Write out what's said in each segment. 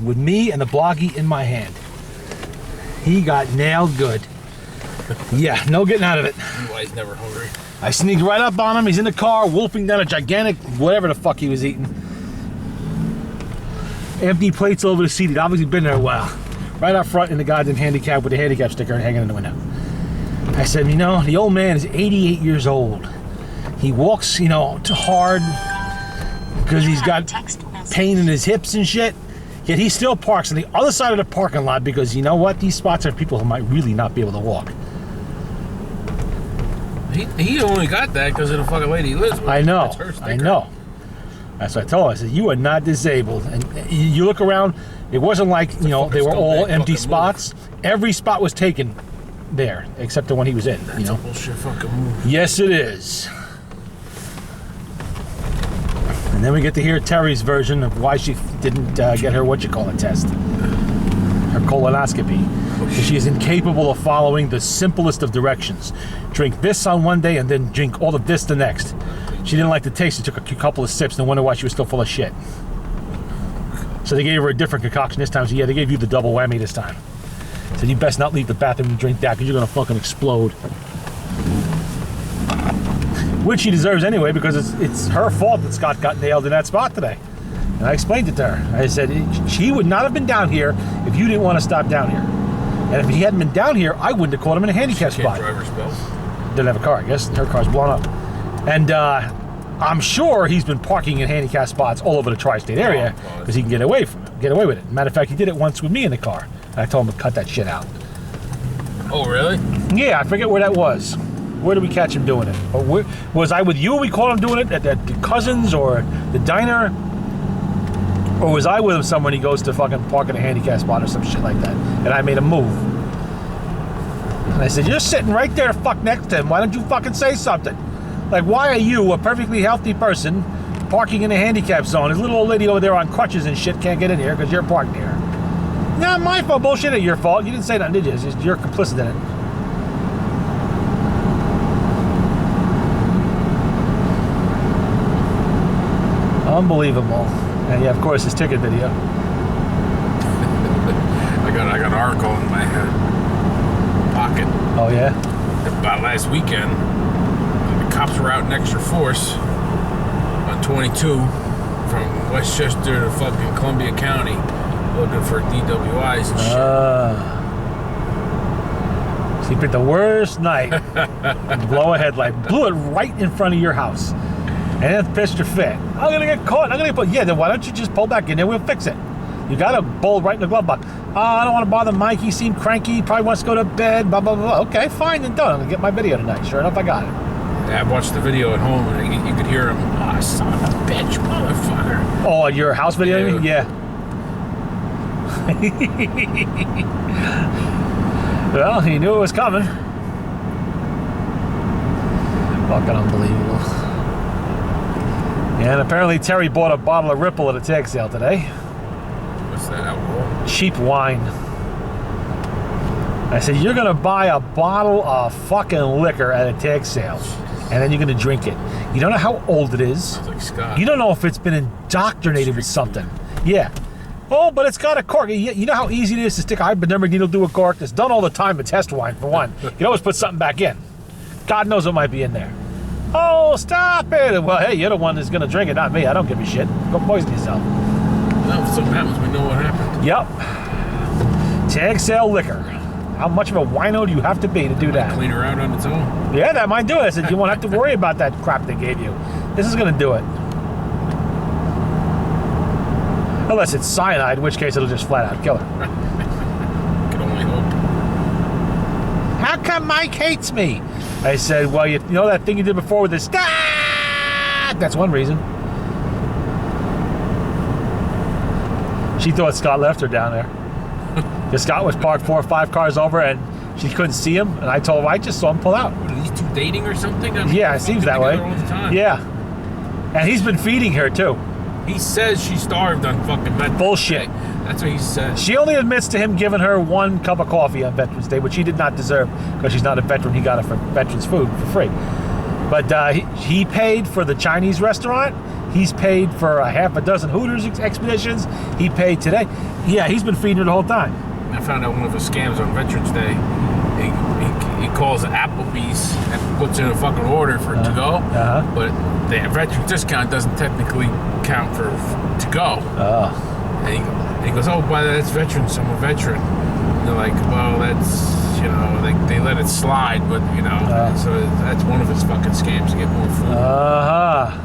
with me and the Bloggy in my hand. He got nailed good. Yeah, no getting out of it. He's never hungry. I sneaked right up on him. He's in the car, wolfing down a gigantic whatever the fuck he was eating. Empty plates over the seat. He'd obviously been there a while. Right up front in the goddamn handicap with the handicap sticker hanging in the window. I said, you know, the old man is 88 years old. He walks, you know, too hard because he's got pain in his hips and shit. Yet he still parks on the other side of the parking lot because, you know what, these spots are people who might really not be able to walk. He only got that because of the fucking lady he lives with. I know, I know. That's what I told him. I said, you are not disabled. And you look around, it wasn't like, you know, they were all empty spots. Every spot was taken there, except the one he was in. That's you know? a bullshit fucking move. Yes, it is. And then we get to hear Terry's version of why she didn't get her test. Her colonoscopy. She is incapable of following the simplest of directions. Drink this on one day and then drink all of this the next. She didn't like the taste. She took a couple of sips and wondered why she was still full of shit. So they gave her a different concoction this time. So yeah, they gave you the double whammy this time. Said you best not leave the bathroom and drink that because you're gonna fucking explode. Which she deserves anyway because it's her fault that Scott got nailed in that spot today. And I explained it to her. I said she would not have been down here if you didn't want to stop down here. And if he hadn't been down here, I wouldn't have caught him in a handicap spot. Driver's bill. Didn't have a car, I guess. Her car's blown up. And I'm sure he's been parking in handicap spots all over the tri-state area because he can get away with it. Matter of fact, he did it once with me in the car. And I told him to cut that shit out. Oh, really? Yeah, I forget where that was. Where did we catch him doing it? Or was I with you? We caught him doing it at the Cousins or the diner? Or was I with him somewhere and he goes to fucking park in a handicap spot or some shit like that? And I made him move. And I said, you're sitting right there fuck next to him. Why don't you fucking say something? Like, why are you, a perfectly healthy person, parking in a handicap zone? This little old lady over there on crutches and shit can't get in here because you're parked here. Not my fault. Bullshit, ain't your fault. You didn't say nothing, did you? You're complicit in it. Unbelievable. And yeah, of course, his ticket video. I got an article in my pocket. Oh, yeah? About last weekend, the cops were out in extra force on 22 from Westchester to fucking Columbia County looking for DWIs and shit. So you picked the worst night to blow a headlight. Blew it right in front of your house. And then pitched your fit. I'm gonna get caught. I'm gonna get. Yeah, then why don't you just pull back in there? We'll fix it. You got a bowl right in the glove box. Oh, I don't want to bother Mike. He seemed cranky. He probably wants to go to bed. Blah blah blah. Okay, fine, then done. I'm gonna get my video tonight. Sure enough, I got it. Yeah, I watched the video at home, and you could hear him. Oh, son of a bitch, motherfucker. Oh, your house video? Yeah. Well, he knew it was coming. Fucking unbelievable. And apparently Terry bought a bottle of Ripple at a tag sale today. What's that, alcohol? Cheap wine. I said, you're going to buy a bottle of fucking liquor at a tag sale, and then you're going to drink it. You don't know how old it is. Sounds like Scott. You don't know if it's been indoctrinated with something. Yeah. Oh, but it's got a cork. You know how easy it is to stick a hypodermic needle through a cork? It's done all the time in test wine, for one. You can always put something back in. God knows what might be in there. Oh, stop it. Well, hey, you're the one that's going to drink it, not me. I don't give a shit. Go poison yourself. Well, if something happens, we know what happened. Yep. Tag sale liquor. How much of a wino do you have to be to do that? Clean her out on its own. Yeah, that might do it. I said, you won't have to worry about that crap they gave you. This is going to do it. Unless it's cyanide, in which case it'll just flat out kill her. Can only hope. How come Mike hates me? I said, well, you know that thing you did before with the stop? That's one reason. She thought Scott left her down there. Because Scott was parked 4 or 5 cars over and she couldn't see him. And I told her, I just saw him pull out. What, are these two dating or something? Yeah, it seems that way. All the time. Yeah. And he's been feeding her too. He says she starved on fucking Veterans Bullshit. Day. That's what he said. She only admits to him giving her 1 cup of coffee on Veterans Day, which she did not deserve because she's not a veteran. He got her for veterans food for free. But he paid for the Chinese restaurant. He's paid for a half a dozen Hooters expeditions. He paid today. Yeah, he's been feeding her the whole time. I found out one of his scams on Veterans Day. He calls Applebee's and puts in a fucking order for to go, but the veteran discount doesn't technically count for to go. And he goes, "Oh, by that's veterans. I'm a veteran." And they're like, "Well, that's, you know, they let it slide, but you know, so that's one of his fucking scams to get more food."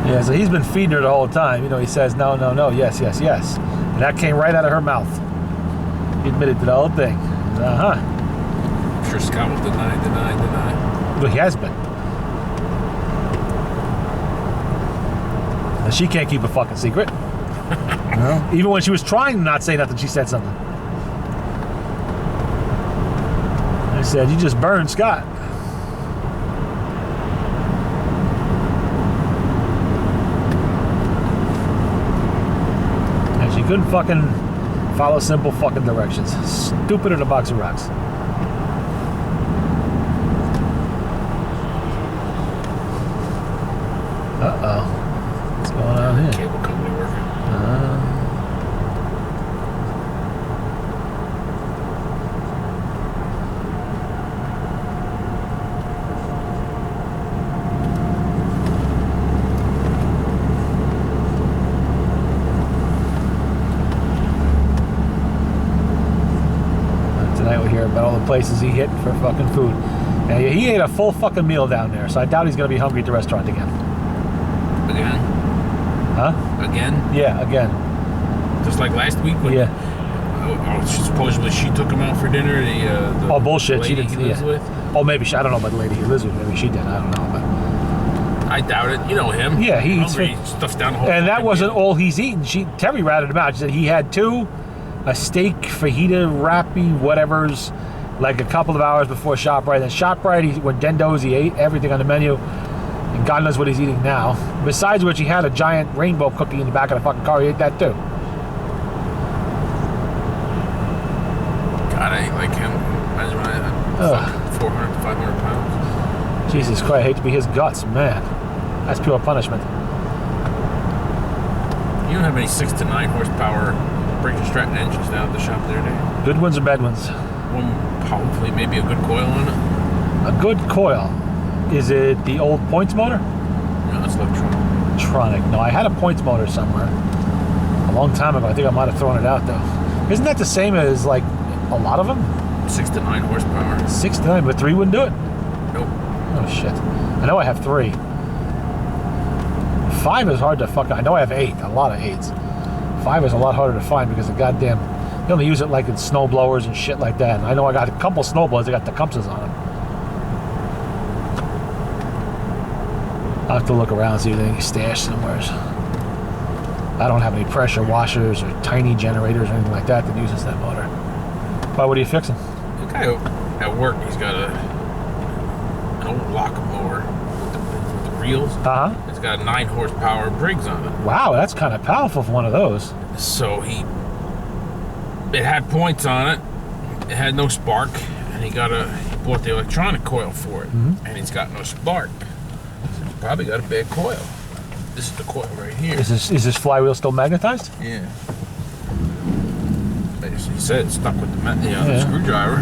Yeah, so he's been feeding her the whole time. You know, he says, no, no, no, yes, yes, yes. And that came right out of her mouth. He admitted to the whole thing. I'm sure Scott will deny. Well, he has been. And she can't keep a fucking secret. No. Even when she was trying to not say nothing, she said something. I said, you just burned Scott. And she couldn't fucking follow simple fucking directions. Stupid in a box of rocks. Uh-oh. What's going on here? Cable company working. Tonight we'll hear about all the places he hit for fucking food. And he ate a full fucking meal down there, so I doubt he's going to be hungry at the restaurant again. Again? Huh? Again? Yeah, again. Just like last week when supposedly she took him out for dinner. The bullshit. lady She didn't. he lives with. Oh, maybe I don't know about the lady he lives with. Maybe she did. I don't know. But I doubt it. You know him. Yeah, he eats hungry. He stuffs down the whole. and that fucking wasn't meal. all he's eaten. Terry ratted him out. She said he had two, a steak, fajita, wrappy, whatever's, like a couple of hours before ShopRite. Then ShopRite, he went Dendo's. He ate everything on the menu. And God knows what he's eating now. Besides which, he had a giant rainbow cookie in the back of the fucking car. He ate that too. God, I ain't like him. Imagine when I had 400 to 500 pounds. Jesus Christ, I hate to be his guts, man. That's pure punishment. You don't have any 6 to 9 horsepower Briggs & Stratton engines down at the shop there, do you? Good ones or bad ones? One, hopefully, maybe a good coil on it. A good coil. Is it the old Points motor? No, it's electronic. Tronic. No, I had a Points motor somewhere a long time ago. I think I might have thrown it out though. Isn't that the same as like a lot of them? 6 to 9 horsepower. 6 to 9, but 3 wouldn't do it. Nope. Oh shit! I know I have 3. 5 is hard to fuck. I know I have 8. A lot of 8s. 5 is a lot harder to find because the goddamn they only use it like in snow blowers and shit like that. And I know I got a couple snow blowers that got the Tecumsehs on them. I'll have to look around and see if there's any stashed somewhere. I don't have any pressure washers or tiny generators or anything like that that uses that motor. Why? What are you fixing? The guy at work, he's got an old lock mower with the reels. It's got a 9 horsepower Briggs on it. Wow, that's kind of powerful for one of those. So it had points on it. It had no spark, and he bought the electronic coil for it, and it's got no spark. So he's probably got a bad coil. This is the coil right here. Is this flywheel still magnetized? Yeah. He said it's stuck with the screwdriver.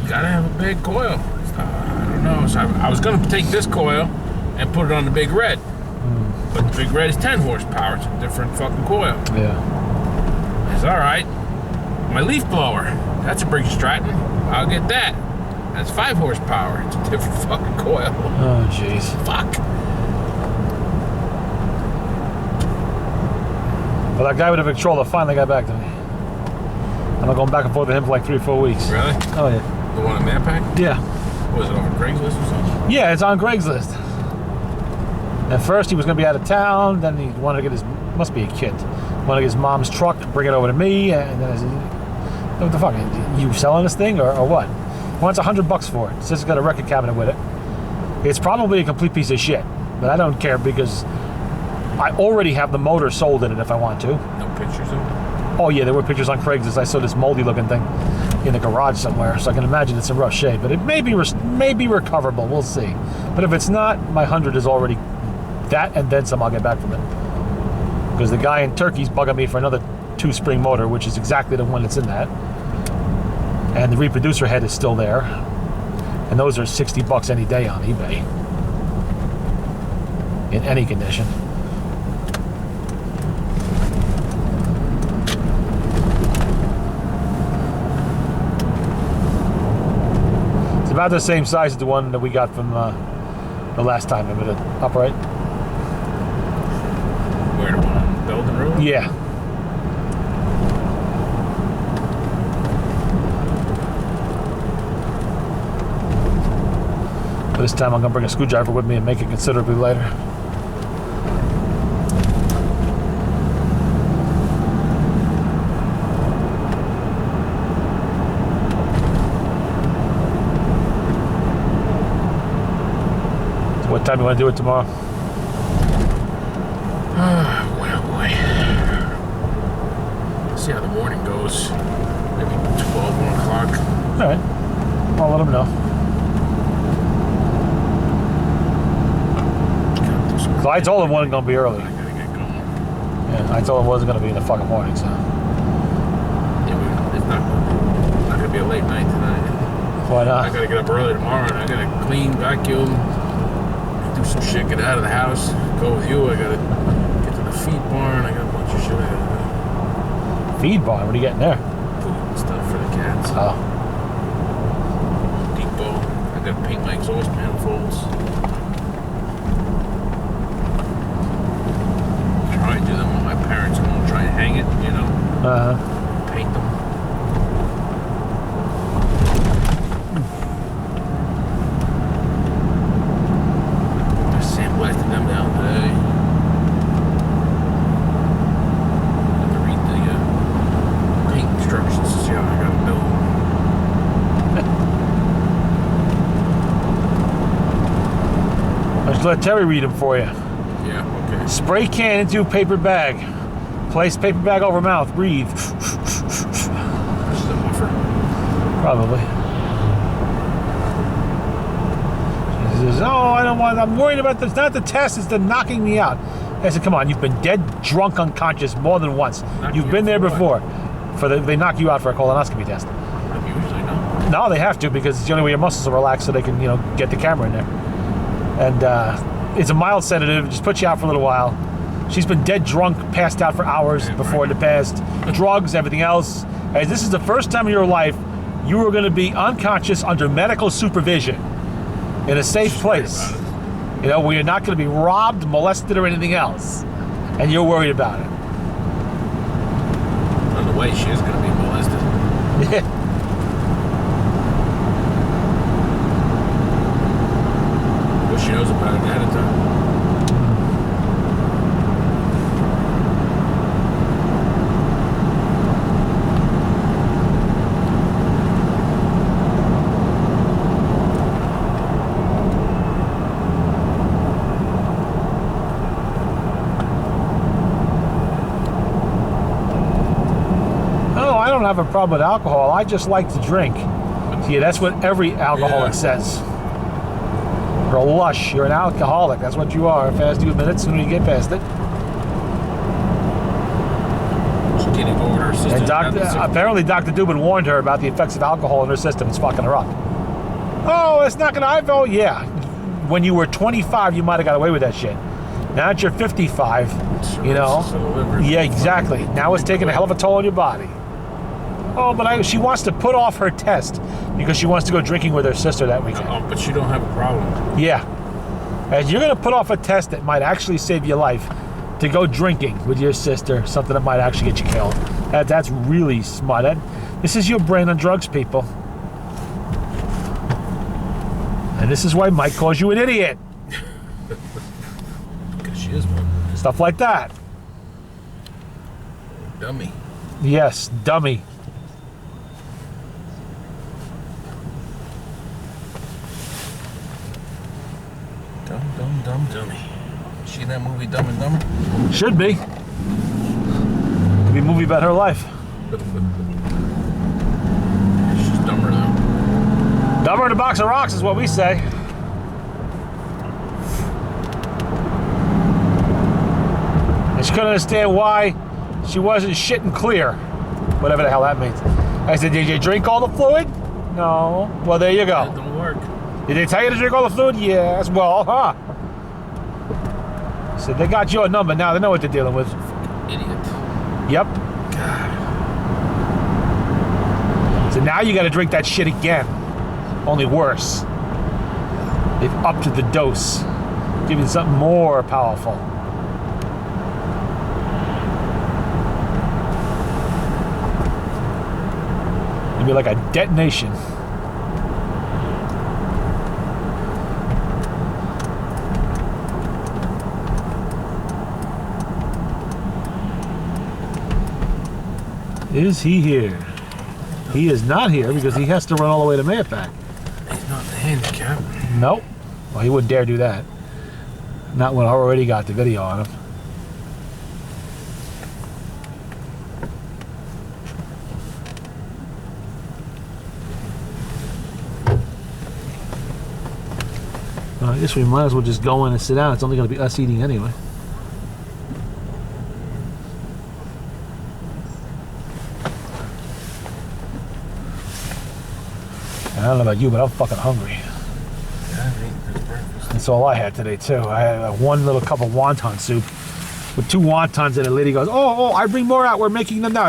You gotta have a big coil. I don't know. So I was gonna take this coil and put it on the Big Red. But the Big Red is 10 horsepower. It's a different fucking coil. Yeah. It's all right. My leaf blower, that's a Briggs & Stratton. I'll get that. That's 5 horsepower. It's a different fucking coil. Oh, jeez. Fuck. Well, that guy with the Victrola finally got back to me. I'm not going back and forth with him for like 3 or 4 weeks. Really? Oh, yeah. The one at Manpack? Yeah. Was it on Craigslist or something? Yeah, it's on Craigslist. At first, he was going to be out of town. Then he wanted to get must be a kid, wanted to get his mom's truck, bring it over to me. And then I said, what the fuck? You selling this thing or what? He wants $100 for it. Says it's got a record cabinet with it. It's probably a complete piece of shit, but I don't care because I already have the motor sold in it if I want to. No pictures of it? Oh yeah, there were pictures on Craigslist. I saw this moldy looking thing in the garage somewhere, so I can imagine it's in rough shape. But it may be recoverable. We'll see. But if it's not, my 100 is already that and then some. I'll get back from it because the guy in Turkey's bugging me for another 2-spring motor, which is exactly the one that's in that. And the reproducer head is still there, and those are $60 any day on eBay in any condition. About the same size as the one that we got from the last time. Remember the upright? Where the one? Belden Road? Yeah. But this time I'm gonna bring a screwdriver with me and make it considerably lighter. What time you want to do it tomorrow? Boy, oh boy. See how the morning goes. Maybe 12, 1 o'clock. All right. I'll let them know. So I told him it wasn't going to be early. I gotta get going. Yeah, I told him it wasn't going to be in the fucking morning, so. Yeah, it's not gonna be a late night tonight. Why I not? gotta get up early tomorrow and I gotta clean, vacuum, do some shit, get out of the house, go with you. I gotta get to the feed barn. I got a bunch of shit I gotta Feed barn? What are you getting there? do. Food and stuff for the cats. Oh. Depot. I gotta paint my exhaust manifolds. Try and do them when my parents come home. Try and hang it, you know, paint them. I sandblasted them down today. Have to read the paint instructions to see how I gotta do them. I just let Terry read them for you. Yeah, okay. Spray can into paper bag. Place paper bag over mouth. Breathe. This is a buffer. Probably. He says, "Oh, I don't want. I'm worried about this. Not the test. It's the knocking me out." I said, "Come on. You've been dead, drunk, unconscious more than once. You've been there before. They knock you out for a colonoscopy test. Usually no. No, they have to because it's the only way your muscles are relaxed, so they can, get the camera in there. And it's a mild sedative. Just puts you out for a little while. She's been dead drunk, passed out for hours before in the past. Drugs, everything else. And this is the first time in your life you are going to be unconscious under medical supervision in a safe place. Where you're not going to be robbed, molested, or anything else. And you're worried about it. On the way, she is going to be molested. Yeah. What she knows about it ahead of time. I don't have a problem with alcohol. I just like to drink. Yeah, that's what every alcoholic says. You're a lush. You're an alcoholic. That's what you are. Fast you admit it, sooner you get past it. She's getting over her sister. And apparently Dr. Dubin warned her about the effects of alcohol in her system. It's fucking her up. Oh, it's not gonna. Oh, yeah. When you were 25, you might have got away with that shit. Now that you're 55, Yeah, exactly. Now it's taking a hell of a toll on your body. Oh, but she wants to put off her test because she wants to go drinking with her sister that weekend. Oh, but she don't have a problem. Yeah. And you're going to put off a test that might actually save your life to go drinking with your sister, something that might actually get you killed. That's really smart. This is your brain on drugs, people. And this is why Mike calls you an idiot. Because she is one. Stuff like that. Dummy. Yes, dummy. Dummy. See that movie Dumb and Dumber? Should be. Could be movie about her life. She's dumber though. Dumber than a box of rocks is what we say. And she couldn't understand why she wasn't shitting clear. Whatever the hell that means. I said, did you drink all the fluid? No. Well, there you That go. don't work. Did they tell you to drink all the fluid? Yes. Well, huh. So they got your number now. They know what they're dealing with. Idiot. Yep. God. So now you got to drink that shit again. Only worse. They've upped the dose. Giving you something more powerful. It'd be like a detonation. Is he here? He is not here because he has to run all the way to Mayapack. He's not in the handicap. Nope. Well, he wouldn't dare do that. Not when I already got the video on him. Well, I guess we might as well just go in and sit down. It's only going to be us eating anyway. I don't know about you, but I'm fucking hungry. Yeah, I ate this breakfast. That's all I had today, too. I had one little cup of wonton soup with 2 wontons, and the lady goes, oh, I bring more out. We're making them now.